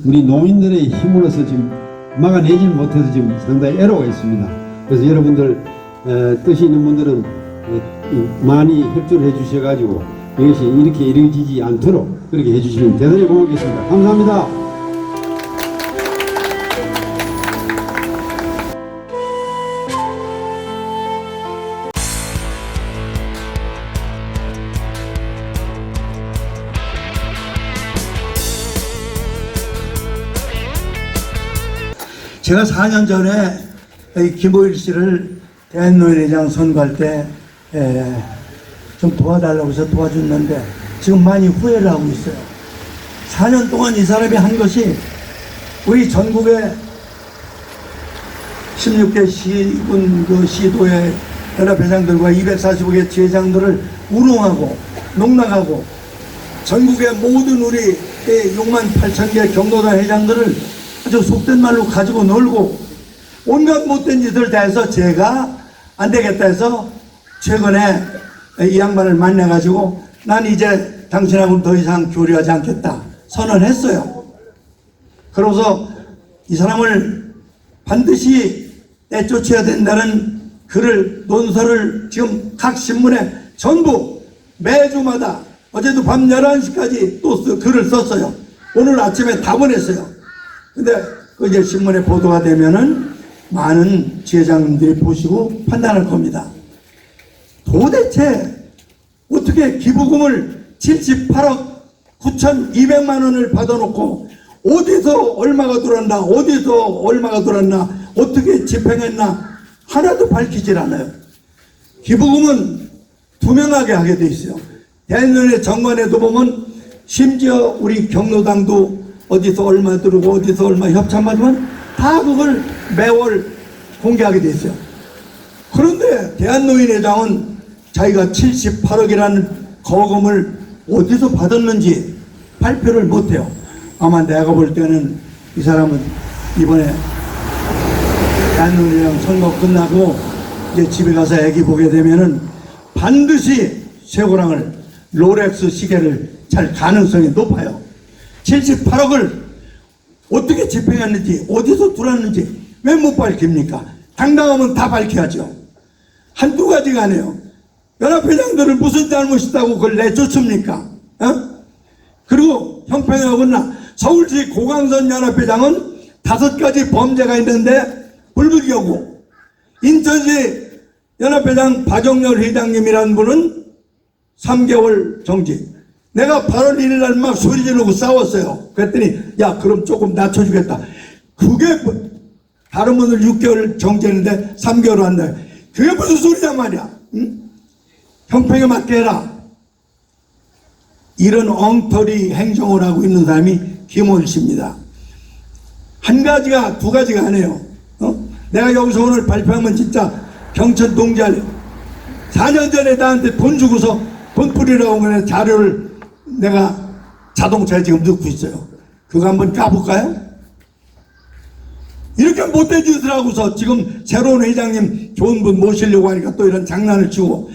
우리 노인들의 힘으로서 지금 막아내질 못해서 지금 상당히 애로가 있습니다. 그래서 여러분들 뜻이 있는 분들은 많이 협조를 해주셔가지고 이것이 이렇게 이루어지지 않도록 그렇게 해주시면 대단히 고맙겠습니다. 감사합니다. 제가 4년 전에 김호일 씨를 대한노인회장 선거할 때 좀 도와달라고 해서 도와줬는데 지금 많이 후회를 하고 있어요. 4년 동안 이 사람이 한 것이 우리 전국의 16개 시군 그 시도의 연합회장들과 245개 지회장들을 우롱하고 농락하고 전국의 모든 우리 6만 8천 개 경로당 회장들을 아주 속된 말로 가지고 놀고 온갖 못된 짓을 다 해서 제가 안 되겠다 해서 최근에 이 양반을 만나가지고 난 이제 당신하고는 더 이상 교류하지 않겠다 선언했어요. 그러고서 이 사람을 반드시 내쫓아야 된다는 글을 논설을 지금 각 신문에 전부 매주마다 어제도 밤 11시까지 또 글을 썼어요. 오늘 아침에 다 보냈어요. 근데 그 이제 신문에 보도가 되면은 많은 지회장님들이 보시고 판단할 겁니다. 도대체 어떻게 기부금을 78억 9,200만 원을 받아놓고 어디서 얼마가 들었나 어디서 얼마가 들었나 어떻게 집행했나 하나도 밝히질 않아요. 기부금은 투명하게 하게 돼 있어요. 대한민국의 정관에도 보면 심지어 우리 경로당도 어디서 얼마 들고 어디서 얼마 협찬받으면 다 그걸 매월 공개하게 돼 있어요. 그런데 대한노인회장은 자기가 78억이라는 거금을 어디서 받았는지 발표를 못해요. 아마 내가 볼 때는 이 사람은 이번에 대한노인회장 선거 끝나고 이제 집에 가서 애기 보게 되면은 반드시 쇠고랑을 롤렉스 시계를 살 가능성이 높아요. 78억을 어떻게 집행했는지 어디서 들었는지 왜 못 밝힙니까? 당당하면 다 밝혀야죠. 한두 가지가 아니에요. 연합회장들을 무슨 잘못이 있다고 그걸 내쫓습니까? 그리고 형평에 어긋나 서울시 고강선 연합회장은 5가지 범죄가 있는데 불구경고, 인천시 연합회장 박영렬 회장님이라는 분은 3개월 정지. 내가 8월 1일 날 막 소리 지르고 싸웠어요. 그랬더니 야 그럼 조금 낮춰주겠다. 그게 다른 분들 6개월 정지했는데 3개월 한다. 그게 무슨 소리냐 말이야. 응? 형평에 맞게 해라. 이런 엉터리 행정을 하고 있는 사람이 김호일 씨입니다. 한 가지가 두 가지가 아니에요. 내가 여기서 오늘 발표하면 진짜 경천 동지할래. 4년 전에 나한테 돈 주고서 돈 뿌리라고 하는 자료를 내가 자동차에 지금 넣고 있어요. 그거 한번 까볼까요? 이렇게 못된 짓을 하고서 지금 새로운 회장님 좋은 분 모시려고 하니까 또 이런 장난을 치고,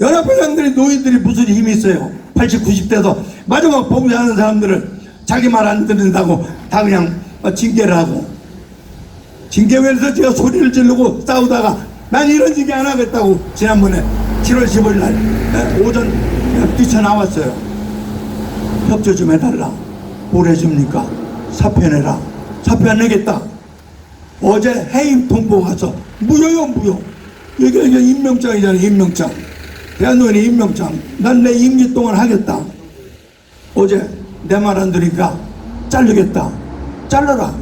연합회장들이 노인들이 무슨 힘이 있어요. 80, 90대에서 마지막 봉사하는 사람들을 자기 말 안 듣는다고 다 그냥 징계를 하고, 징계회에서 제가 소리를 지르고 싸우다가 난 이런 징계 안 하겠다고 지난번에 7월 15일 날 오전 뛰쳐나왔어요. 협조 좀 해달라. 뭘 해줍니까? 사표내라. 사표 안 내겠다. 어제 해임 통보 가서 무효요 무효. 이게 임명장이잖아요. 임명장. 대한노인의 임명장. 난 내 임기 동안 하겠다. 어제 내 말 안 들으니까 자르겠다. 잘라라.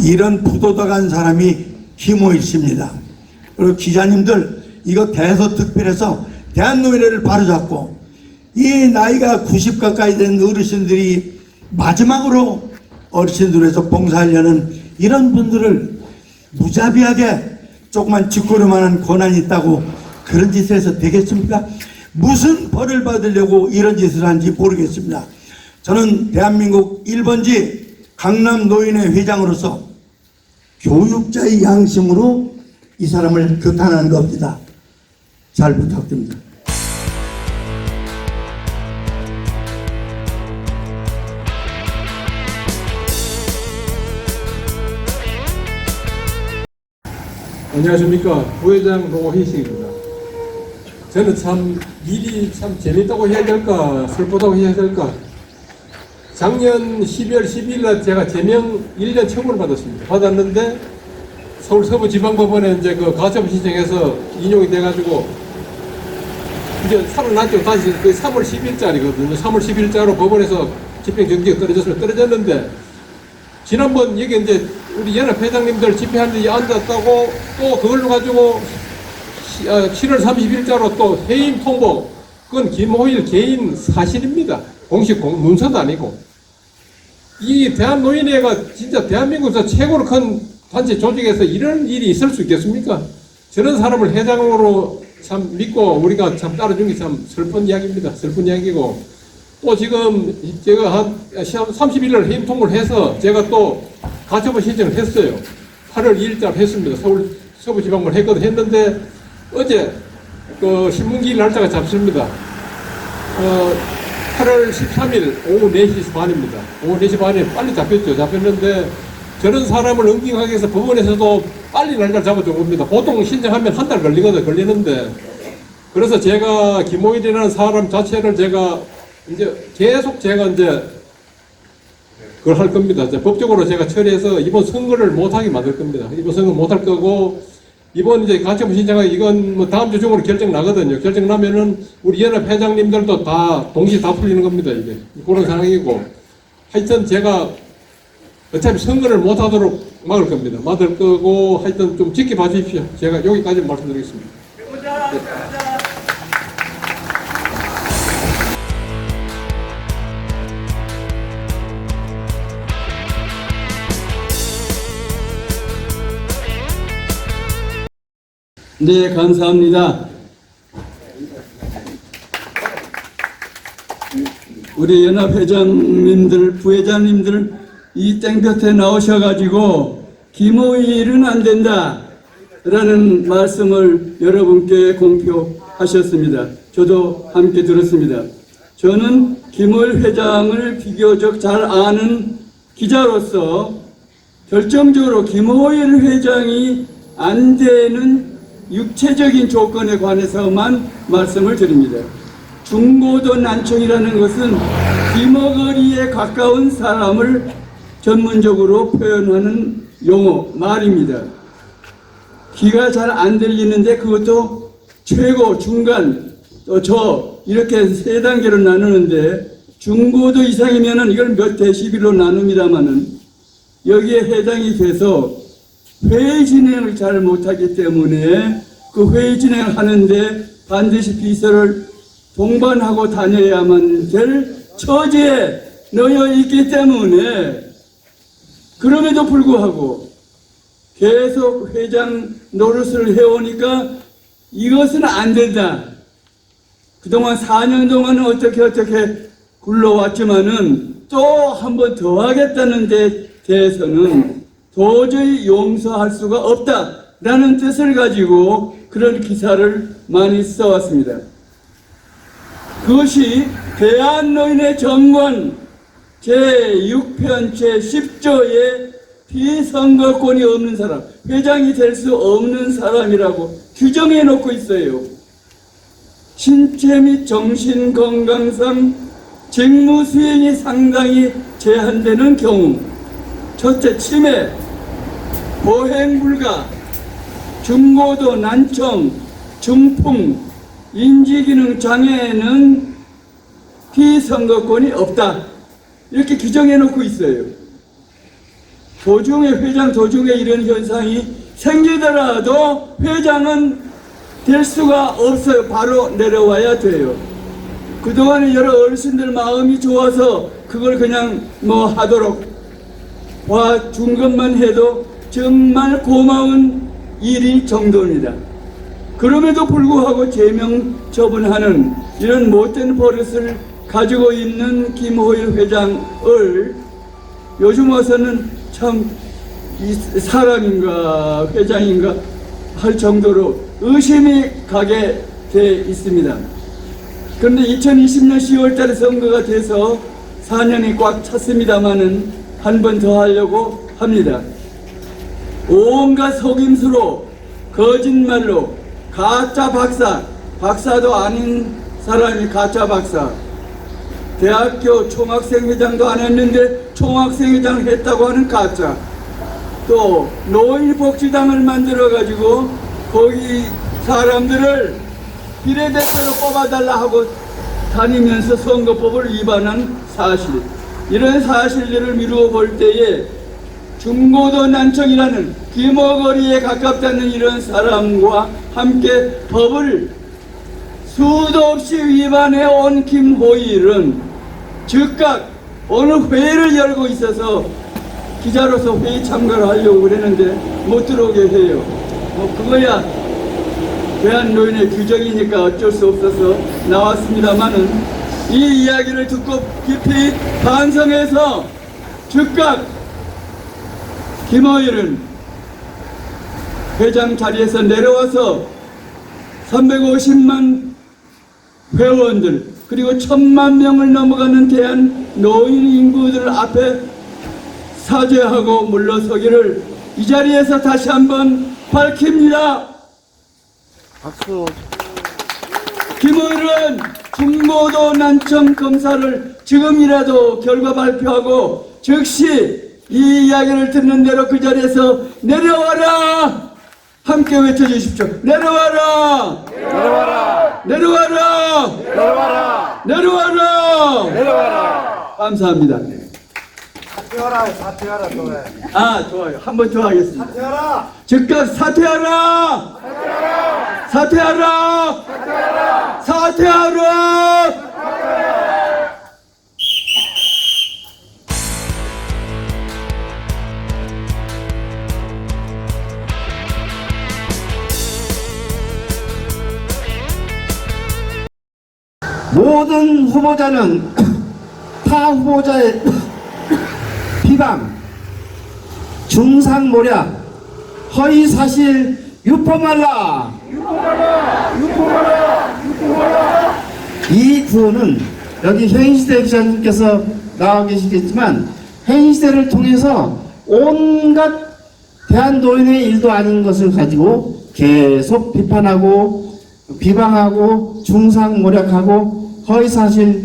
이런 부도덕한 사람이 김호일 씨입니다. 그리고 기자님들 이거 대서특필해서 대한노인회를 바로잡고, 이 나이가 90 가까이 된 어르신들이 마지막으로 어르신들에서 봉사하려는 이런 분들을 무자비하게 조그만 짓거리만한 권한이 있다고 그런 짓을 해서 되겠습니까? 무슨 벌을 받으려고 이런 짓을 하는지 모르겠습니다. 저는 대한민국 1번지 강남 노인회 회장으로서 교육자의 양심으로 이 사람을 규탄하는 겁니다. 잘 부탁드립니다. 안녕하십니까. 부회장 노희식입니다. 저는 참 일이 참 재밌다고 해야 될까 슬프다고 해야 될까. 작년 12월 12일 날 제가 제명 1년 처분을 받았습니다. 받았는데 서울 서부지방법원에 이제 그 가처분 신청해서 인용이 돼가지고 이제 살아났죠. 다시 그 3월 10일자리거든요. 3월 10일자로 법원에서 집행정지가 떨어졌는데 지난번 여기 이제 우리 연합 회장님들 집회하는데 앉았다고 또 그걸로 가지고 7월 30일자로 또 해임 통보. 그건 김호일 개인 사실입니다. 공식 문서도 아니고. 이 대한노인회가 진짜 대한민국에서 최고로 큰 단체 조직에서 이런 일이 있을 수 있겠습니까? 저런 사람을 회장으로 참 믿고 우리가 참 따라준 게 참 슬픈 이야기입니다. 슬픈 이야기고. 또 지금 제가 한 30일 해임 통보를 해서 제가 또 가처분 신청을 했어요. 8월 2일자로 했습니다. 서울 서부지방을 했는데 어제 그 신문기일 날짜가 잡습니다. 8월 13일 오후 4시 반입니다. 오후 4시 반에 빨리 잡혔죠. 잡혔는데 저런 사람을 응징하기 위해서 법원에서도 빨리 날짜를 잡아준 겁니다. 보통 신청하면 한 달 걸리는데 그래서 제가 김호일이라는 사람 자체를 제가 이제 계속 제가 이제 그걸 할 겁니다. 이제 법적으로 제가 처리해서 이번 선거를 못하게 만들 겁니다. 이번 선거 못할 거고 이번 이제 가처분 신청하기 이건 뭐 다음 주 중으로 결정 나거든요. 결정 나면은 우리 연합 회장님들도 다 동시에 다 풀리는 겁니다. 이게 그런 상황이고 하여튼 제가 어차피 선거를 못하도록 막을 겁니다. 막을 거고 하여튼 좀 지켜봐 주십시오. 제가 여기까지 말씀드리겠습니다. 네, 감사합니다. 우리 연합회장님들, 부회장님들 이 땡볕에 나오셔가지고 김호일은 안 된다 라는 말씀을 여러분께 공표하셨습니다. 저도 함께 들었습니다. 저는 김호일 회장을 비교적 잘 아는 기자로서 결정적으로 김호일 회장이 안 되는 육체적인 조건에 관해서만 말씀을 드립니다. 중고도 난청이라는 것은 귀머거리에 가까운 사람을 전문적으로 표현하는 용어, 말입니다. 귀가 잘 안 들리는데 그것도 최고, 중간, 또 저 이렇게 세 단계로 나누는데 중고도 이상이면은 이걸 몇 데시벨로 나눕니다만은 여기에 해당이 돼서 회의 진행을 잘 못하기 때문에 그 회의 진행을 하는데 반드시 비서를 동반하고 다녀야만 될 처지에 놓여 있기 때문에 그럼에도 불구하고 계속 회장 노릇을 해오니까 이것은 안 된다. 그동안 4년 동안은 어떻게 굴러왔지만은 또 한 번 더 하겠다는 데 대해서는 도저히 용서할 수가 없다라는 뜻을 가지고 그런 기사를 많이 써왔습니다. 그것이 대한노인의 정권 제6편 제10조에 비선거권이 없는 사람, 회장이 될 수 없는 사람이라고 규정해 놓고 있어요. 신체 및 정신 건강상 직무 수행이 상당히 제한되는 경우, 첫째 치매, 보행 불가, 중고도 난청, 중풍, 인지기능 장애는 비선거권이 없다. 이렇게 규정해 놓고 있어요. 도중에 회장 도중에 이런 현상이 생기더라도 회장은 될 수가 없어요. 바로 내려와야 돼요. 그동안에 여러 어르신들 마음이 좋아서 그걸 그냥 뭐 하도록 봐준 것만 해도 정말 고마운 일이 정도입니다. 그럼에도 불구하고 제명 처분하는 이런 못된 버릇을 가지고 있는 김호일 회장을 요즘 와서는 참 사람인가 회장인가 할 정도로 의심이 가게 돼 있습니다. 그런데 2020년 10월 달에 선거가 돼서 4년이 꽉 찼습니다마는 한 번 더 하려고 합니다. 온갖 속임수로 거짓말로 가짜 박사도 아닌 사람이 가짜 박사, 대학교 총학생회장도 안 했는데 총학생회장 했다고 하는 가짜, 또 노인복지당을 만들어 가지고 거기 사람들을 비례대표로 뽑아달라 하고 다니면서 선거법을 위반한 사실, 이런 사실들을 미루어 볼 때에 중고도 난청이라는 귀머거리에 가깝다는 이런 사람과 함께 법을 수도 없이 위반해 온 김호일은 즉각 어느 회의를 열고 있어서 기자로서 회의 참가를 하려고 그랬는데 못 들어오게 해요. 그거야 대한노인의 규정이니까 어쩔 수 없어서 나왔습니다만은, 이 이야기를 듣고 깊이 반성해서 즉각 김호일은 회장 자리에서 내려와서 350만 회원들 그리고 1000만 명을 넘어가는 대한 노인 인구들 앞에 사죄하고 물러서기를 이 자리에서 다시 한번 밝힙니다. 박수. 김호일은 중고도 난청 검사를 지금이라도 결과 발표하고 즉시 이 이야기를 듣는 대로 그 자리에서 내려와라! 함께 외쳐주십시오. 내려와라! 내려와라. 내려와라! 내려와라. 내려와라! 내려와라. 감사합니다. 사퇴하라. 사퇴하라. 또 해. 아, 좋아요. 한 번 더 하겠습니다. 사퇴하라. 즉각 사퇴하라! 사퇴하라! 사퇴하라! 사퇴하라! 모든 후보자는 타 후보자의 비방, 중상모략, 허위사실 유포말라. 이 구호는 여기 현인시대 기자님께서 나와 계시겠지만 현인시대를 통해서 온갖 대한노인의 일도 아닌 것을 가지고 계속 비판하고 비방하고 중상모략하고 허위사실을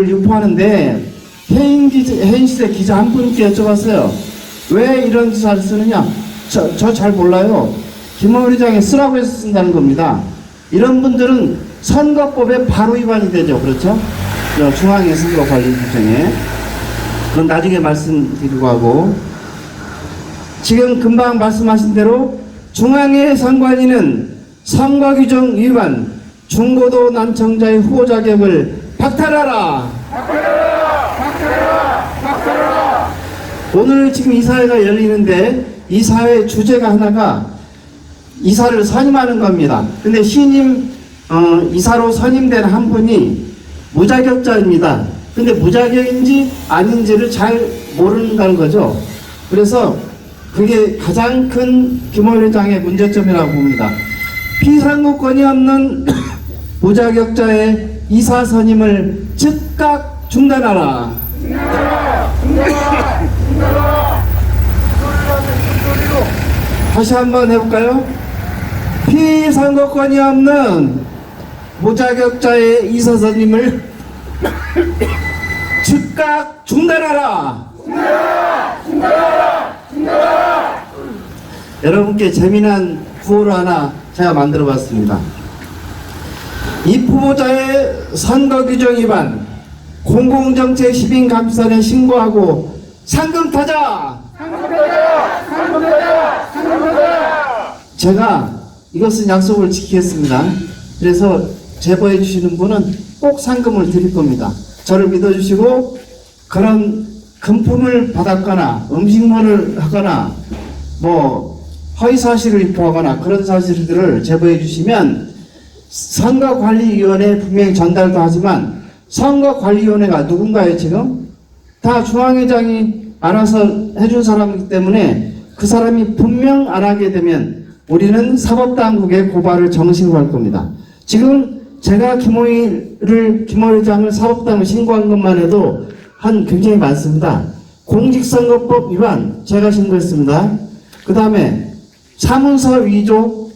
유포하는데 해인시대 기자 한 분께 여쭤봤어요. 왜 이런 기사를 쓰느냐? 저 잘 몰라요. 김호일 회장이 쓰라고 해서 쓴다는 겁니다. 이런 분들은 선거법에 바로 위반이 되죠. 그렇죠? 중앙의 선거관리 규정에. 그건 나중에 말씀드리고 하고, 지금 금방 말씀하신 대로 중앙의 선관위는 선거규정 위반, 중고도 난청자의 후보 자격을 박탈하라! 오늘 지금 이사회가 열리는데 이 사회 주제가 하나가 이사를 선임하는 겁니다. 근데 신임 이사로 선임된 한 분이 무자격자입니다. 근데 무자격인지 아닌지를 잘 모른다는 거죠. 그래서 그게 가장 큰 김호일 회장의 문제점이라고 봅니다. 피상구권이 없는 무자격자의 이사 선임을 즉각 중단하라. 다시 한번 해볼까요? 피선거권이 없는 무자격자의 이사 선임을 즉각 중단하라. 여러분께 재미난 구호를 하나 제가 만들어 봤습니다. 이 후보자의 선거규정 위반, 공공정책 시민감사에 신고하고 상금 타자! 제가 이것은 약속을 지키겠습니다. 그래서 제보해 주시는 분은 꼭 상금을 드릴 겁니다. 저를 믿어주시고 그런 금품을 받았거나 음식물을 하거나 뭐 허위사실을 유포하거나 그런 사실들을 제보해 주시면 선거관리위원회에 분명히 전달도 하지만 선거관리위원회가 누군가요? 지금 다 중앙회장이 알아서 해준 사람이기 때문에 그 사람이 분명 안 하게 되면 우리는 사법당국에 고발을 정식으로 할 겁니다. 지금 제가 김호일 회장을 사법당국에 신고한 것만 해도 한 굉장히 많습니다. 공직선거법 위반 제가 신고했습니다. 그 다음에 사문서 위조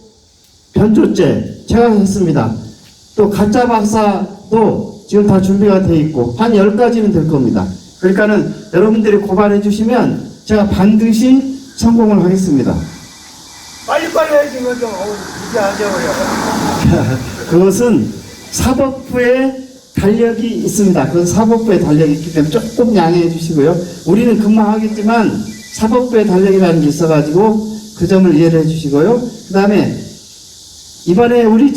변조죄 제가 했습니다. 또 가짜 박사도 지금 다 준비가 돼 있고 한 10가지는 될 겁니다. 그러니까는 여러분들이 고발해 주시면 제가 반드시 성공을 하겠습니다. 빨리빨리 해야지, 이거 좀. 이제 안 되고요. 그것은 사법부의 달력이 있습니다. 그건 사법부의 달력이 있기 때문에 조금 양해해 주시고요. 우리는 금방 하겠지만 사법부의 달력이라는 게 있어가지고 그 점을 이해를 해 주시고요. 그 다음에 이번에 우리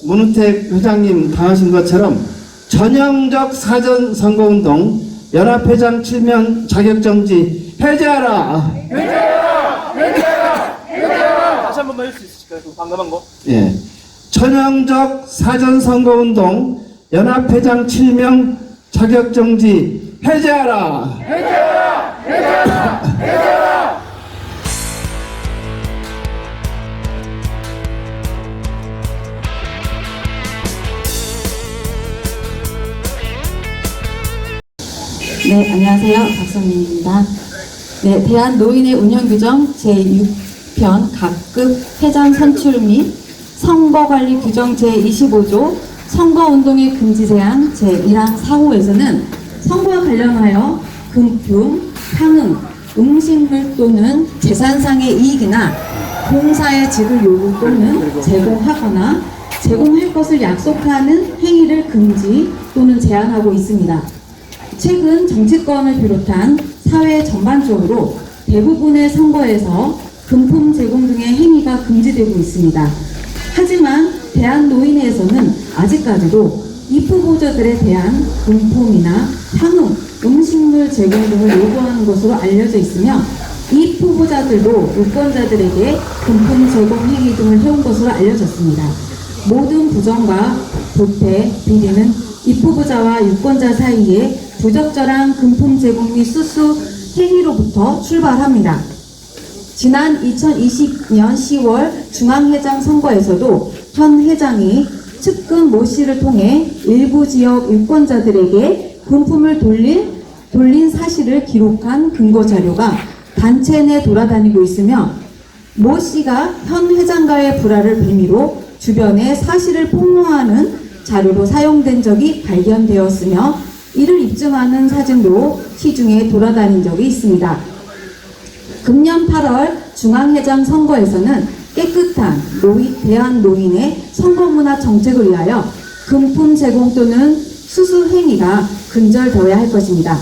문우택 회장님 당하신 것처럼 전형적 사전 선거운동 연합회장 7명 자격정지 해제하라. 다시 한 번만 할 수 있으실까요? 그 방금 한 거? 예. 전형적 사전 선거운동 연합회장 7명 자격정지 해제하라. 네, 안녕하세요. 박선민입니다. 네, 대한노인의 운영규정 제6편 각급 회장 선출 및 선거관리 규정 제25조 선거운동의 금지제한 제1항 4호에서는 선거와 관련하여 금품, 향응, 음식물 또는 재산상의 이익이나 공사의 지불 요구 또는 제공하거나 제공할 것을 약속하는 행위를 금지 또는 제한하고 있습니다. 최근 정치권을 비롯한 사회 전반적으로 대부분의 선거에서 금품 제공 등의 행위가 금지되고 있습니다. 하지만 대한노인회에서는 아직까지도 입후보자들에 대한 금품이나 향응, 음식물 제공 등을 요구하는 것으로 알려져 있으며 입후보자들도 유권자들에게 금품 제공 행위 등을 해온 것으로 알려졌습니다. 모든 부정과 부패, 비리는 입후보자와 유권자 사이에 부적절한 금품 제공 및 수수 행위로부터 출발합니다. 지난 2020년 10월 중앙회장 선거에서도 현 회장이 측근 모 씨를 통해 일부 지역 유권자들에게 금품을 돌린 사실을 기록한 근거 자료가 단체 내 돌아다니고 있으며 모 씨가 현 회장과의 불화를 빌미로 주변에 사실을 폭로하는 자료로 사용된 적이 발견되었으며 이를 입증하는 사진도 시중에 돌아다닌 적이 있습니다. 금년 8월 중앙회장 선거에서는 깨끗한 대한노인의 선거문화 정책을 위하여 금품 제공 또는 수수 행위가 근절되어야 할 것입니다.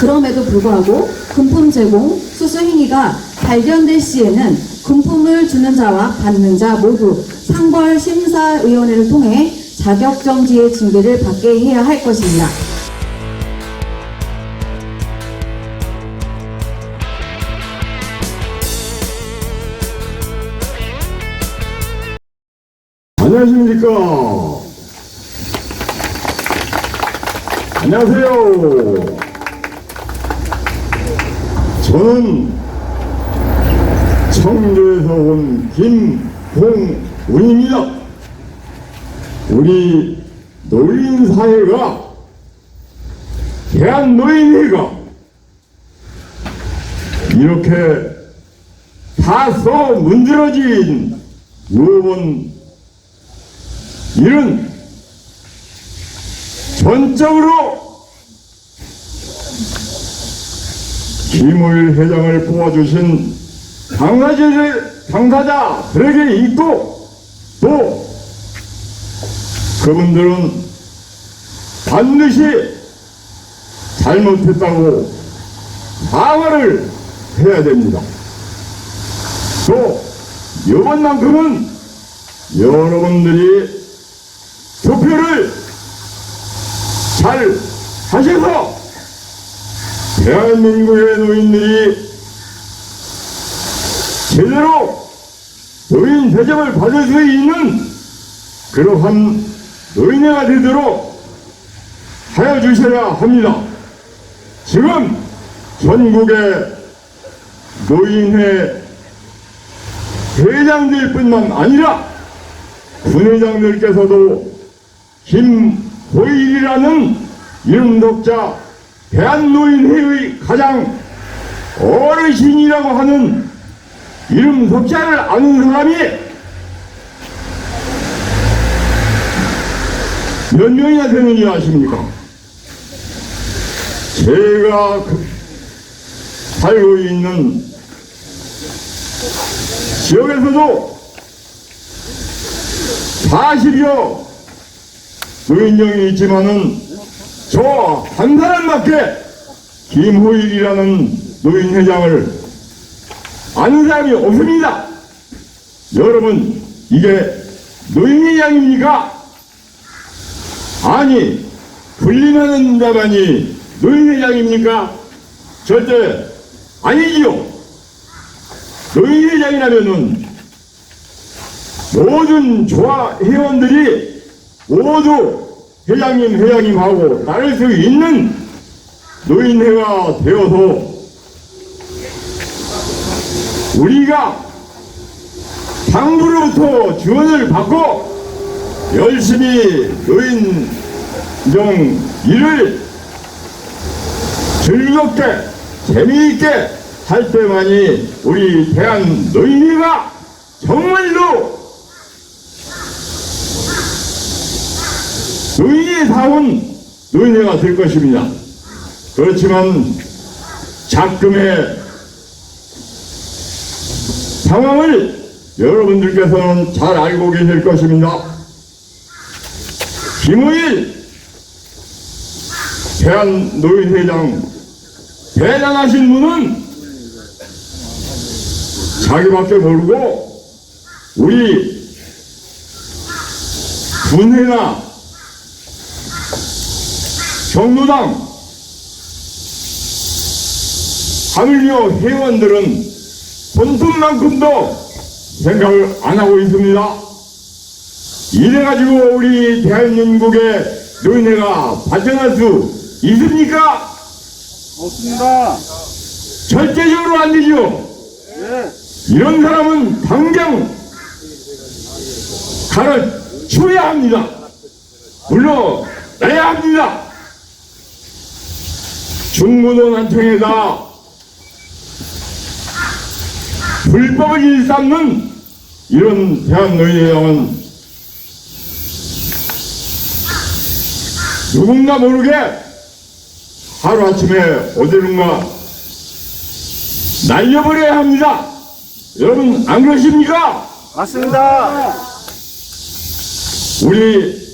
그럼에도 불구하고 금품 제공, 수수 행위가 발견될 시에는 금품을 주는 자와 받는 자 모두 상벌심사위원회를 통해 자격정지의 징계를 받게 해야 할 것입니다. 안녕하십니까. 안녕하세요. 저는 청주에서 온 김홍운입니다. 우리 노인사회가 대한노인회가 이렇게 다소 문드러진 이번 일은 전적으로 김호일 회장을 뽑아주신 당사자들에게 있고 또 그분들은 반드시 잘못했다고 사과를 해야 됩니다. 또 이번만큼은 여러분들이 투표를 잘 하셔서 대한민국의 노인들이 제대로 노인 대접을 받을 수 있는 그러한 노인회가 되도록 하여 주셔야 합니다. 지금 전국의 노인회 회장들뿐만 아니라 분회장들께서도 김호일이라는 이름 독자 대한노인회의 가장 어르신이라고 하는 이름 석자를 아는 사람이 몇 명이나 되는지 아십니까? 제가 살고 있는 지역에서도 40여 노인정이 있지만은 저 한 사람밖에 김호일이라는 노인회장을 아는 사람이 없습니다. 여러분, 이게 노인회장입니까? 아니, 군림하는 자만이 노인회장입니까? 절대 아니지요. 노인회장이라면은 모든 조화 회원들이 모두 회장님 하고 따를 수 있는 노인회가 되어서 우리가 당부로부터 지원을 받고 열심히 노인정 일을 즐겁게 재미있게 할 때만이 우리 대한 노인회가 정말로 노인이 사온 노인회가 될 것입니다. 그렇지만 작금의 상황을 여러분들께서는 잘 알고 계실 것입니다. 김호일 대한노인회장 대단하신 분은 자기밖에 모르고 우리 군회나 정로당 하물며 회원들은 손톱만큼도 생각을 안 하고 있습니다. 이래가지고 우리 대한민국의 노인회가 발전할 수 있습니까? 없습니다. 절대적으로 안 되죠. 이런 사람은 당장 가르쳐야 합니다. 물러나야 합니다. 중무도난청에다 불법을 일삼는 이런 대한노인회장은 누군가 모르게 하루아침에 어디론가 날려버려야 합니다. 여러분 안 그러십니까? 맞습니다. 우리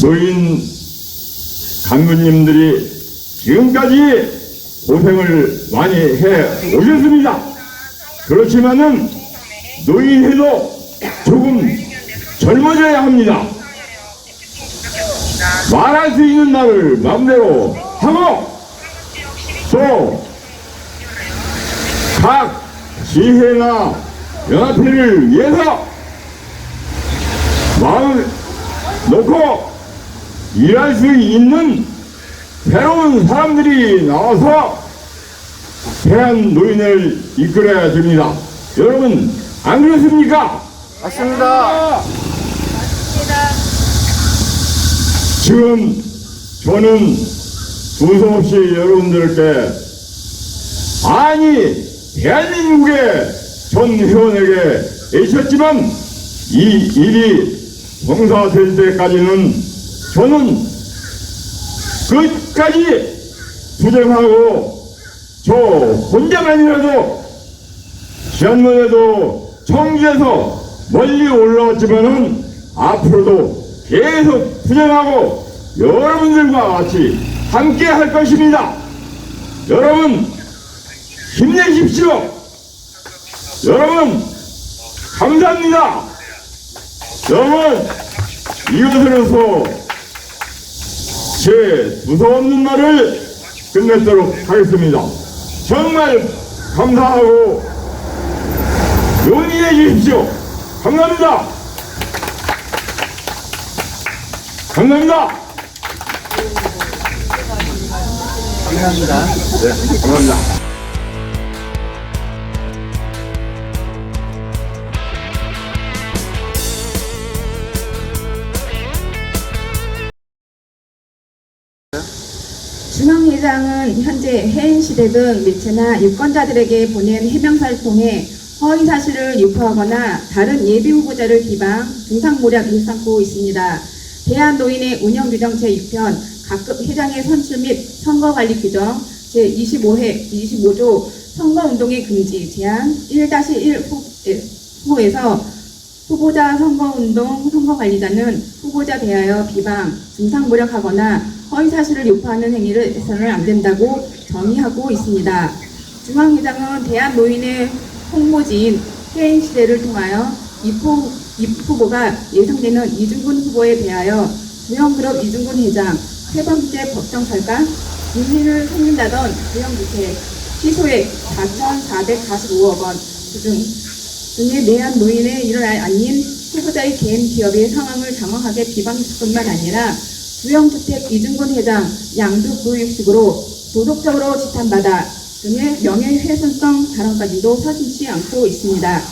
노인 간부님들이 지금까지 고생을 많이 해 오셨습니다. 그렇지만은 노인회도 조금 젊어져야 합니다. 말할 수 있는 말을 마음대로 하고 또 각 지회나 연합회를 위해서 마음을 놓고 일할 수 있는 새로운 사람들이 나와서 대한 노인을 이끌어야 됩니다. 여러분 안 그렇습니까? 맞습니다. 지금 저는 두서없이 여러분들께 아니 대한민국의 전 회원에게 애쳤지만 이 일이 성사될 때까지는 저는 끝까지 투쟁하고 저 혼자만이라도 지난번에도 청주에서 멀리 올라왔지만은 앞으로도 계속 투쟁하고 여러분들과 같이 함께 할 것입니다. 여러분 힘내십시오. 여러분 감사합니다. 여러분 이것으로서 제 두서없는 말을 끝내도록 하겠습니다. 정말 감사하고 용기해 주십시오. 감사합니다. 감사합니다. 감사합니다. 네, 감사합니다. 중앙회장은 현재 해인시대 등 매체나 유권자들에게 보낸 해명사를 통해 허위 사실을 유포하거나 다른 예비 후보자를 비방, 중상모략 일삼고 있습니다. 대한노인의 운영규정 제6편 각급 회장의 선출 및 선거관리 규정 제25조 선거운동의 금지 제한 1-1호에서 후보자 선거운동 선거관리자는 후보자 대하여 비방, 중상모략하거나 허위사실을 유포하는 행위를 해서는 안 된다고 정의하고 있습니다. 중앙회장은 대한노인의 홍보지인 해인시대를 통하여 이 후보가 예상되는 이중근 후보에 대하여 구형그룹 이중근 회장, 세 번째 법정 철간, 윤리를 생긴다던 구형주택, 시소액 4,445억 원 등의 내한 노인에 일어날 아닌 후보자의 개인 기업의 상황을 장황하게 비방했을 뿐만 아니라 구형주택 이중근 회장 양주 구입식으로 도덕적으로 지탄받아 등의 명예훼손성 발언까지도 서슴지 않고 있습니다.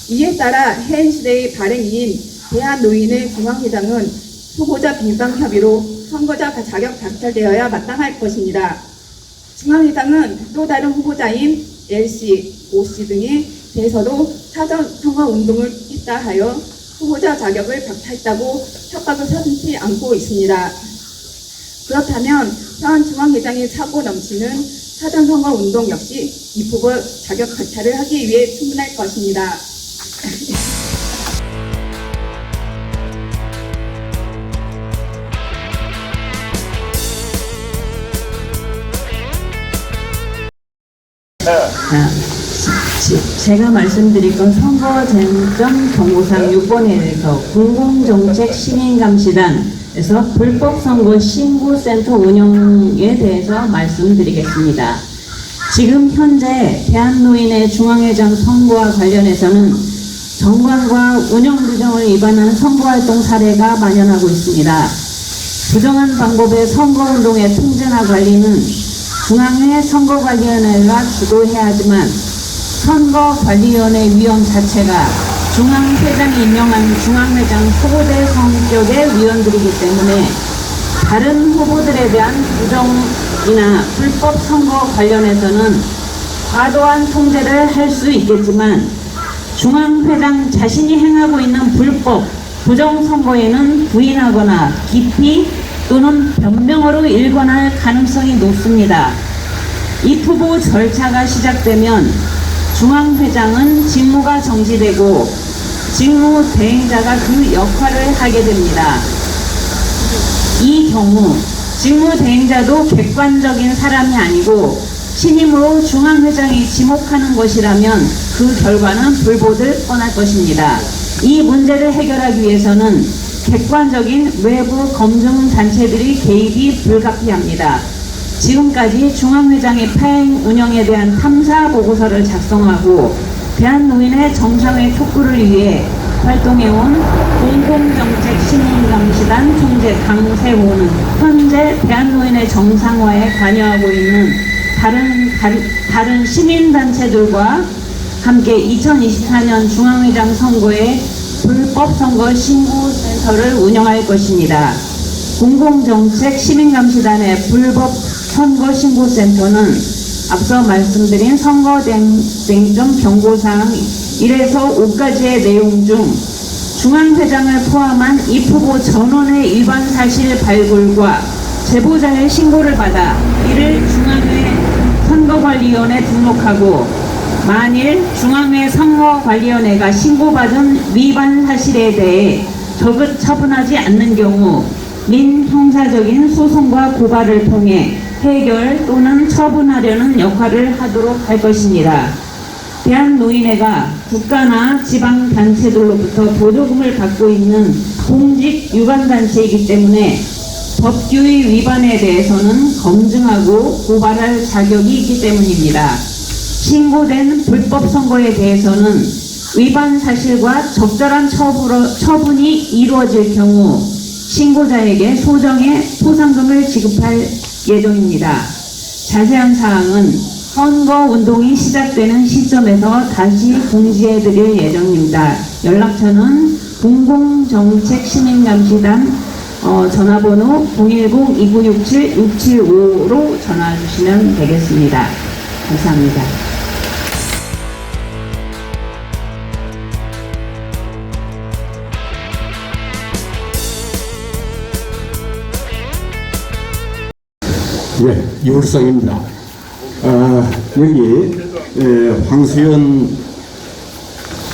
이에 따라 해인시대의 발행인 대한노인의 중앙회장은 후보자 비방 협의로 선거자 자격 박탈되어야 마땅할 것입니다. 중앙회장은 또 다른 후보자인 L씨, O씨 등에 대해서도 사전 선거 운동을 했다 하여 후보자 자격을 박탈했다고 협박을 서슴지 않고 있습니다. 그렇다면 현 중앙회장이 차고 넘치는 사전 선거 운동 역시 이 후보 자격 박탈을 하기 위해 충분할 것입니다. 제가 말씀드릴 건 선거쟁점 경고사항 6번에 대해서 공공정책시민감시단에서 불법선거 신고센터 운영에 대해서 말씀드리겠습니다. 지금 현재 대한노인의 중앙회장 선거와 관련해서는 정관과 운영규정을 위반한 선거활동 사례가 만연하고 있습니다. 부정한 방법의 선거운동의 통제나 관리는 중앙회 선거관리위원회가 주도해야 하지만 선거관리위원회 위원 자체가 중앙회장이 임명한 중앙회장 후보대 성격의 위원들이기 때문에 다른 후보들에 대한 부정이나 불법 선거 관련해서는 과도한 통제를 할 수 있겠지만 중앙회장 자신이 행하고 있는 불법, 부정선거에는 부인하거나 기피 또는 변명으로 일관할 가능성이 높습니다. 입후보 절차가 시작되면 중앙회장은 직무가 정지되고 직무대행자가 그 역할을 하게 됩니다. 이 경우 직무대행자도 객관적인 사람이 아니고 신임으로 중앙회장이 지목하는 것이라면 그 결과는 불보듯 뻔할 것입니다. 이 문제를 해결하기 위해서는 객관적인 외부 검증 단체들이 개입이 불가피합니다. 지금까지 중앙회장의 파행 운영에 대한 탐사 보고서를 작성하고 대한노인의 정상회 촉구를 위해 활동해온 공공정책시민감시단 총재 강세호는 현재 대한노인의 정상화에 관여하고 있는 다른 시민단체들과 함께 2024년 중앙회장 선거에 불법선거 신고센터를 운영할 것입니다. 공공정책시민감시단의 불법선거신고센터는 앞서 말씀드린 선거쟁점 경고사항 1에서 5까지의 내용 중 중앙회장을 포함한 입후보 전원의 위반 사실 발굴과 제보자의 신고를 받아 이를 중앙회 선거관리위원회에 등록하고 만일 중앙회 선거관리위원회가 신고받은 위반 사실에 대해 적극 처분하지 않는 경우 민형사적인 소송과 고발을 통해 해결 또는 처분하려는 역할을 하도록 할 것입니다. 대한노인회가 국가나 지방단체들로부터 보조금을 받고 있는 공직 유관단체이기 때문에 법규의 위반에 대해서는 검증하고 고발할 자격이 있기 때문입니다. 신고된 불법 선거에 대해서는 위반 사실과 적절한 처분이 이루어질 경우 신고자에게 소정의 포상금을 지급할 예정입니다. 자세한 사항은 선거운동이 시작되는 시점에서 다시 공지해드릴 예정입니다. 연락처는 공공정책시민감시단 전화번호 010-2967-675로 전화 주시면 되겠습니다. 감사합니다. 네, 이울성입니다. 여기 황수연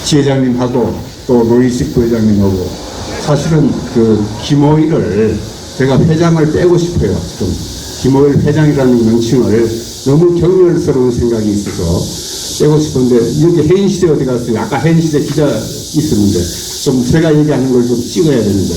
지회장님하고 또 노희식 부회장님하고 사실은 그 김호일을 제가 회장을 빼고 싶어요. 좀 김호일 회장이라는 명칭을 너무 경멸스러운 생각이 있어서 빼고 싶은데 여기 혜인시대 어디 갔어요? 아까 혜인시대 기자 있었는데 좀 제가 얘기하는 걸 좀 찍어야 되는데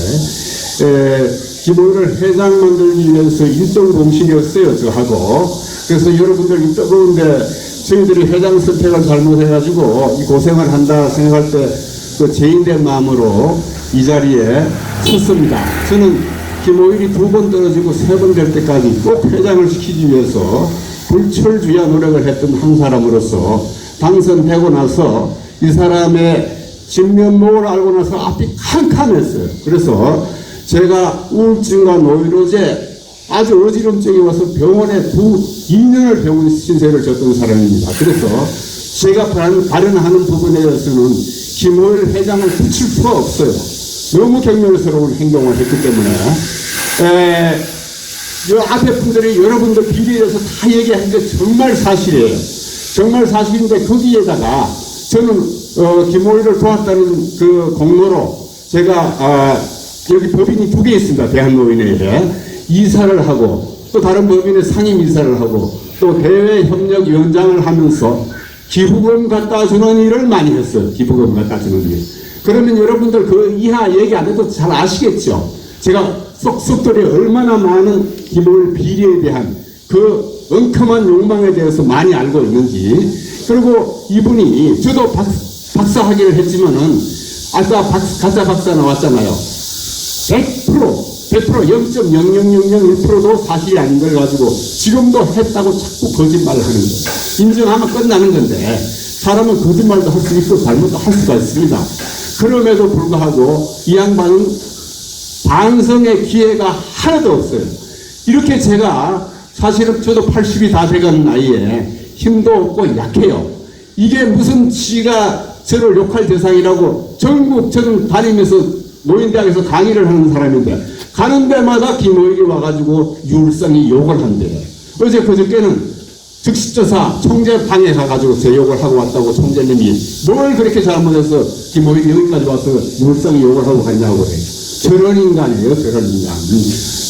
김호일을 회장 만들기 위해서 일정 공신이었어요, 저하고. 그래서 여러분들 이 뜨거운데 저희들이 회장 선택을 잘못해가지고 이 고생을 한다 생각할 때 그 죄인된 마음으로 이 자리에 섰습니다. 저는 김호일이 2번 떨어지고 3번 될 때까지 꼭 회장을 시키기 위해서 불철주야 노력을 했던 한 사람으로서 당선되고 나서 이 사람의 진면목을 알고 나서 앞이 캄캄했어요. 그래서 제가 우울증과 노이로제 아주 어지럼증이 와서 병원에 2년을 병원 신세를 졌던 사람입니다. 그래서 제가 발언하는 부분에 대해서는 김호일 회장을 붙일 수가 없어요. 너무 경멸스러운 행동을 했기 때문에 이 앞에 분들이 여러분들 비리에 대해서 다 얘기한 게 정말 사실이에요. 정말 사실인데 거기에다가 저는 김호일을 도왔다는 그 공로로 제가 여기 법인이 2개 있습니다. 대한노인회에 이사를 하고 또 다른 법인에 상임 이사를 하고 또 대외협력위원장을 하면서 기부금 갖다 주는 일을 많이 했어요. 기부금 갖다 주는 일. 그러면 여러분들 그 이하 얘기 안 해도 잘 아시겠죠. 제가 쏙쏙들이 얼마나 많은 김호일 비리에 대한 그 엉큼한 욕망에 대해서 많이 알고 있는지. 그리고 이분이 저도 박사 학위를 했지만은 아까 가짜 박사 나왔잖아요. 100% 0.00001%도 사실이 아닌 걸 가지고 지금도 했다고 자꾸 거짓말을 하는 거예요. 인정하면 끝나는 건데 사람은 거짓말도 할 수 있고 잘못도 할 수가 있습니다. 그럼에도 불구하고 이 양반은 반성의 기회가 하나도 없어요. 이렇게 제가 사실은 저도 80이 다 돼가는 나이에 힘도 없고 약해요. 이게 무슨 지가 저를 욕할 대상이라고 전국 저는 다니면서 노인대학에서 강의를 하는 사람인데 가는 데마다 김호일이 와가지고 유울성이 욕을 한대요. 어제 그저께는 즉시조사 총재 방에 가가지고 제 욕을 하고 왔다고 총재님이 뭘 그렇게 잘못해서 김호일이 여기까지 와서 유울성이 욕을 하고 갔냐고 그래요. 저런 인간이에요, 저런 인간.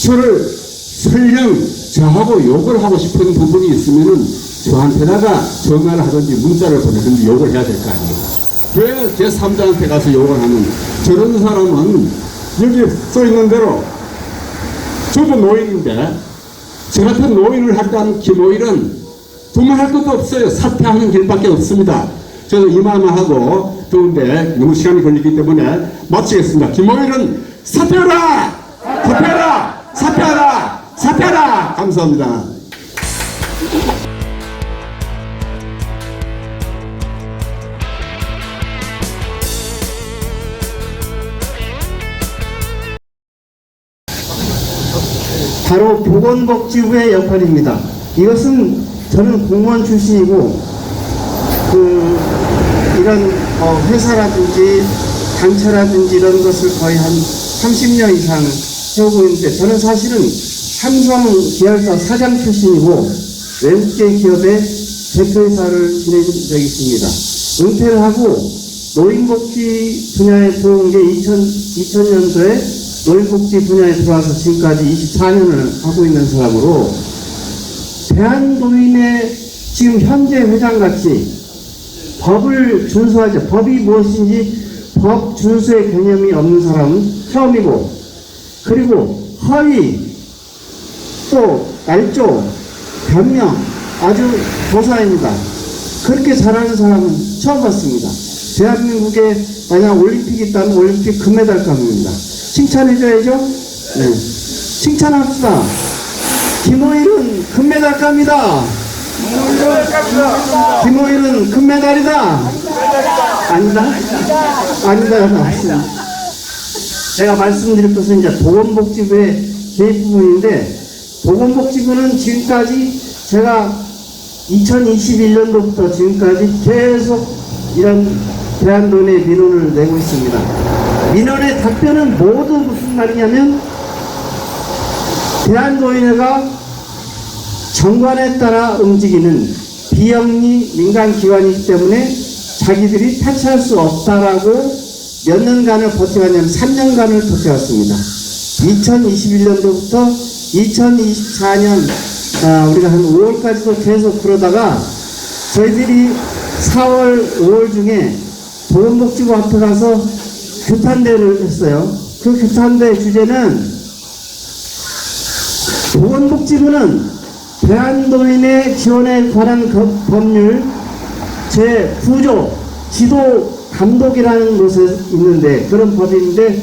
저를 설령 저하고 욕을 하고 싶은 부분이 있으면은 저한테다가 전화를 하든지 문자를 보내든지 욕을 해야 될 거 아니에요. 왜 제3자한테 가서 욕을 하는 저런 사람은 여기 써있는 대로 저도 노인인데 저 같은 노인을 했던 김호일은 두말할 것도 없어요. 사퇴하는 길밖에 없습니다. 저는 이만만 하고 더운데 너무 시간이 걸리기 때문에 마치겠습니다. 김호일은 사퇴하라! 사퇴하라! 사퇴하라! 사퇴하라! 감사합니다. 바로 보건복지부의 역할입니다. 이것은 저는 공무원 출신이고 이런 회사라든지 단체라든지 이런 것을 거의 한 30년 이상 해오고 있는데 저는 사실은 삼성 계열사 사장 출신이고 외국계 기업의 대표이사를 지낸 적이 있습니다. 은퇴를 하고 노인복지 분야에 들어온 게 2000년도에 노인복지 분야에 들어와서 지금까지 24년을 하고 있는 사람으로 대한노인의 지금 현재 회장같이 법을 준수하죠. 법이 무엇인지 법 준수의 개념이 없는 사람은 처음이고 그리고 허위 또 날조 변명 아주 고사입니다. 그렇게 잘하는 사람은 처음 봤습니다. 대한민국에 만약 올림픽이 있다면 올림픽 금메달감입니다. 칭찬해줘야죠? 네. 칭찬합시다. 김호일은 금메달감이다. 김호일은 금메달이다. 아니다. 아니다. 제가 말씀드릴 것은 이제 보건복지부의 개입 부분인데, 보건복지부는 지금까지 제가 2021년도부터 지금까지 계속 이런 대한노인의 민원을 내고 있습니다. 민원의 답변은 모두 무슨 말이냐면, 대한노인회가 정관에 따라 움직이는 비영리 민간기관이기 때문에 자기들이 탈취할 수 없다라고 몇 년간을 버텨왔냐면 3년간을 버텨왔습니다. 2021년도부터 2024년 우리가 한 5월까지도 계속 그러다가 저희들이 4월, 5월 중에 보건복지부 앞에 가서 규탄대를 했어요. 그 규탄대 주제는 보건복지부는 대한노인의 지원에 관한 법률 제9조 지도 감독이라는 것이 있는데, 그런 법이 있는데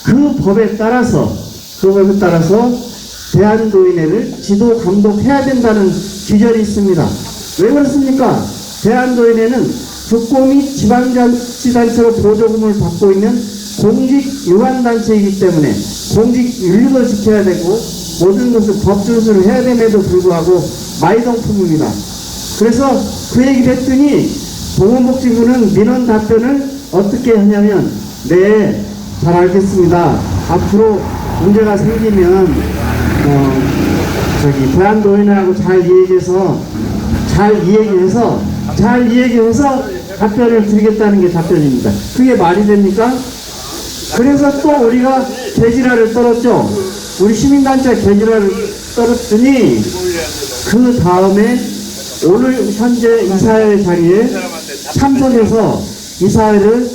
그 법에 따라서 대한노인회를 지도 감독해야 된다는 규정이 있습니다. 왜 그렇습니까? 대한노인회는 국고 및 지방자치단체로 보조금을 받고 있는 공직 유관단체이기 때문에 공직 윤리도 지켜야 되고 모든 것을 법 준수를 해야 됨에도 불구하고 마이동품입니다. 그래서 그 얘기를 했더니 보건복지부는 민원 답변을 어떻게 하냐면, 네, 잘 알겠습니다. 앞으로 문제가 생기면 대한노인회하고 잘 이야기해서 답변을 드리겠다는 게 답변입니다. 그게 말이 됩니까? 그래서 또 우리가 개지랄을 떨었죠. 우리 시민단체 개지랄을 떨었더니 그 다음에 오늘 현재 이사회 자리에 참석해서 이사회를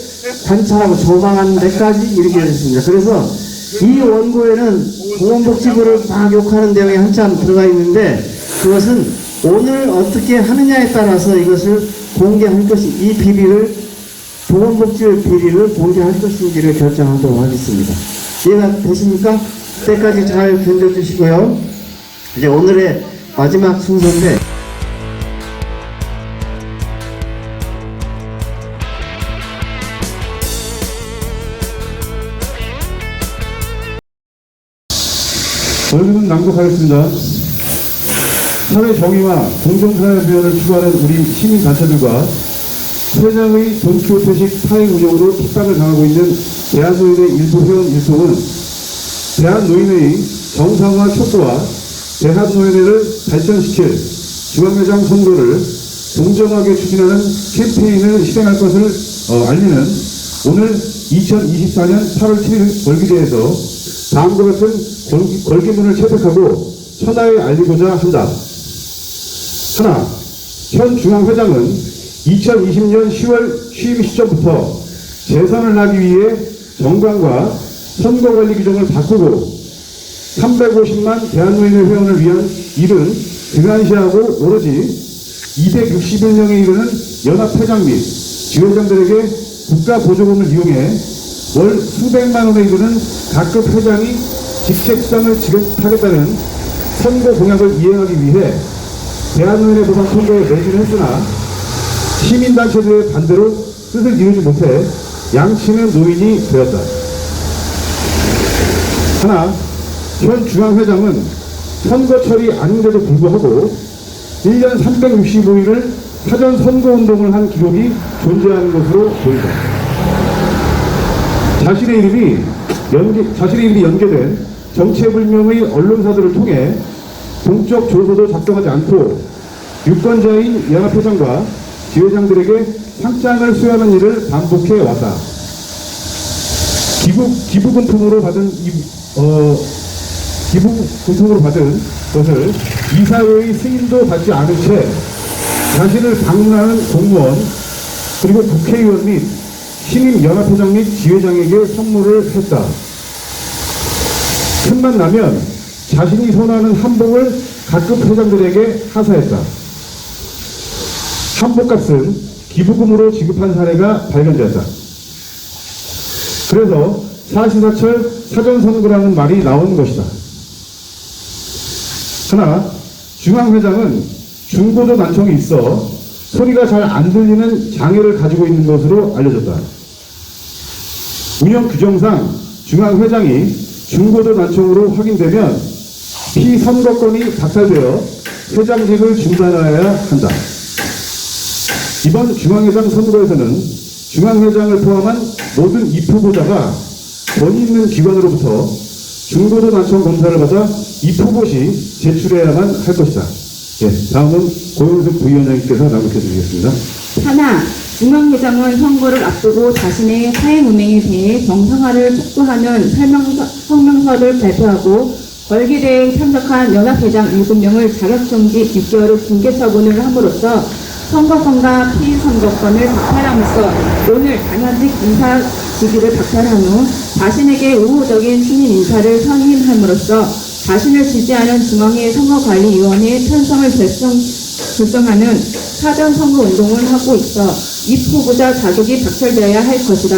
관찰하고 조망하는 데까지 이르게 됐습니다. 그래서 이 원고에는 보건복지부를 막 욕하는 내용이 한참 들어가 있는데, 그것은 오늘 어떻게 하느냐에 따라서 이것을 공개할 것이, 이 비리를, 보건복지부의 비리를 공개할 것인지를 결정하도록 하겠습니다. 이해가 되십니까? 때까지 잘 견뎌주시고요. 이제 오늘의 마지막 순서인데, 결국은 낭독하겠습니다. 사회 정의와 공정사회 표현을 추구하는 우리 시민단체들과 회장의 돈키호테식 사행 운영으로 핍박을 당하고 있는 대한노인의 일부 회원 일송은 대한노인회의 정상화 촉구와 대한노인회를 발전시킬 중앙회장 선거를 공정하게 추진하는 캠페인을 실행할 것을 알리는 오늘 2024년 8월 7일 월기대에서 다음과 같은 걸기문을 채택하고 천하에 알리고자 한다. 하나, 현 중앙회장은 2020년 10월 취임 시점부터 재선을 하기 위해 정관과 선거관리 규정을 바꾸고 350만 대한노인회 회원을 위한 일은 등한시하고 오로지 261명에 이르는 연합회장 및 지회장들에게 국가 보조금을 이용해 월 수백만 원에 이르는 각급 회장이 직책수당을 지급하겠다는 선거 공약을 이행하기 위해 대한노인회 보상 선거에 매진을 했으나 시민단체들의 반대로 뜻을 이루지 못해 양치는 노인이 되었다. 하나, 현 중앙회장은 선거철이 아닌데도 불구하고 1년 365일을 사전 선거운동을 한 기록이 존재하는 것으로 보인다. 자신의 이름이 연계된 정체불명의 언론사들을 통해 공적 조서도 작성하지 않고 유권자인 연합회장과 지회장들에게 상장을 수여하는 일을 반복해 왔다. 기부금품으로 받은 것을 이사회의 승인도 받지 않은 채 자신을 방문하는 공무원 그리고 국회의원 및 신임연합회장 및 지회장에게 선물을 했다. 틈만 나면 자신이 선호하는 한복을 각급 회장들에게 하사했다. 한복값은 기부금으로 지급한 사례가 발견되었다. 그래서 사시사철 사전선거라는 말이 나온 것이다. 하나, 중앙회장은 중고도 난청이 있어 소리가 잘 안 들리는 장애를 가지고 있는 것으로 알려졌다. 운영 규정상 중앙회장이 중고도단총으로 확인되면 피선거권이 박탈되어 회장직을 중단하여야 한다. 이번 중앙회장 선거에서는 중앙회장을 포함한 모든 입후보자가 권위 있는 기관으로부터 중고도단총 검사를 받아 입후보 시 제출해야만 할 것이다. 예, 다음은 고영숙 부위원장님께서 납득해 주시겠습니다. 하나, 중앙회장은 선거를 앞두고 자신의 사행 운행에 대해 정상화를 촉구하는 성명서를 발표하고 벌기대회에 참석한 연합회장 7명을 자격정지 6개월의 징계 처분을 함으로써 선거권과 피선거권을 박탈함으로써 오늘 당연직 인사 직위를 박탈한 후 자신에게 우호적인 신임 인사를 선임함으로써 자신을 지지하는 중앙회 선거관리위원회 편성을 결정하는 사전선거운동을 하고 있어 입후보자 자격이 박탈되어야 할 것이다.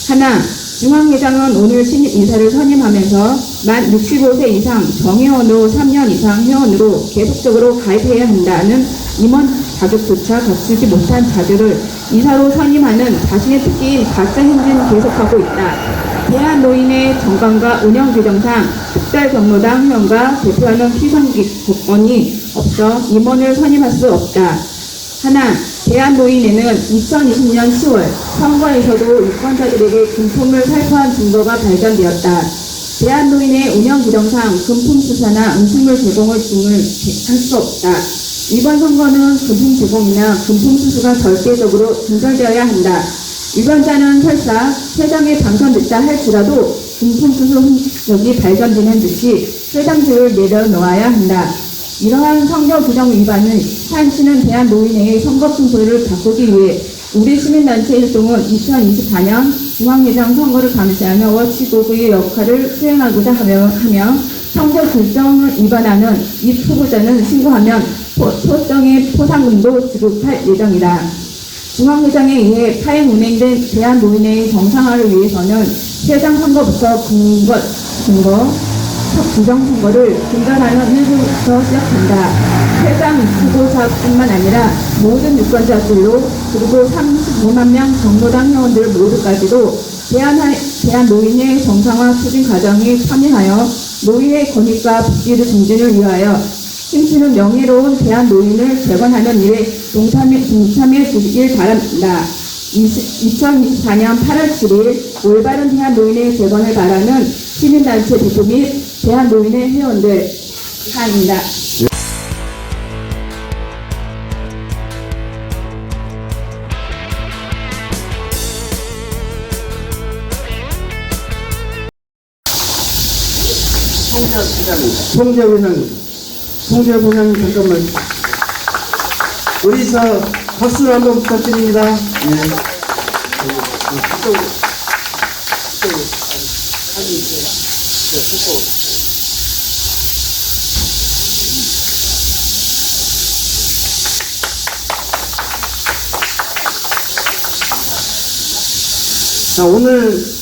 하나, 중앙회장은 오늘 신입 인사를 선임하면서 만 65세 이상 정회원으로 3년 이상 회원으로 계속적으로 가입해야 한다는 임원 자격조차 갖추지 못한 자들을 이사로 선임하는 자신의 특기인 가짜행진 계속하고 있다. 대한노인의 정관과 운영 규정상 특별경로당 회원과 대표하는 피선거권이 없어 임원을 선임할 수 없다. 하나, 대한노인에는 2020년 10월 선거에서도 유권자들에게 금품을 살포한 증거가 발견되었다. 대한노인의 운영 규정상 금품 수사나 음식물 제공을 등을 할 수 없다. 이번 선거는 금품 제공이나 금품 수수가 절대적으로 중절되어야 한다. 유권자는 설사 회장에 당선됐다 할지라도 금품 수수 흔적이 발견되는 듯이 회장직을 내려놓아야 한다. 이러한 선거 규정 위반은 산시는 대한노인회의 선거 풍토를 바꾸기 위해 우리 시민단체 일동은 2024년 중앙회장 선거를 감시하며 워치도구의 역할을 수행하고자 하며 선거 규정을 위반하는 이 후보자는 신고하면 소정의 포상금도 지급할 예정이다. 중앙회장에 의해 파행 운행된 대한노인회의 정상화를 위해서는 회장 선거부터 근거 부정선거를 중단하는 일부부터 시작한다. 회장 후보자뿐만 아니라 모든 유권자들로 그리고 35만 명 경로당 회원들 모두까지도 대한노인의 정상화 추진 과정에 참여하여 노인의 권익과 복지를 증진을 위하여 힘쓰는 명예로운 대한노인을 재건하는 일에 동참해 주시길 바랍니다. 2024년 8월 7일 올바른 대한노인의 재건을 바라는 시민단체 대표 및 대한노인의 회원들 감사합니다. 송재 부장님 잠깐만. 우리 박수를 한번 부탁드립니다. 네. 자, 오늘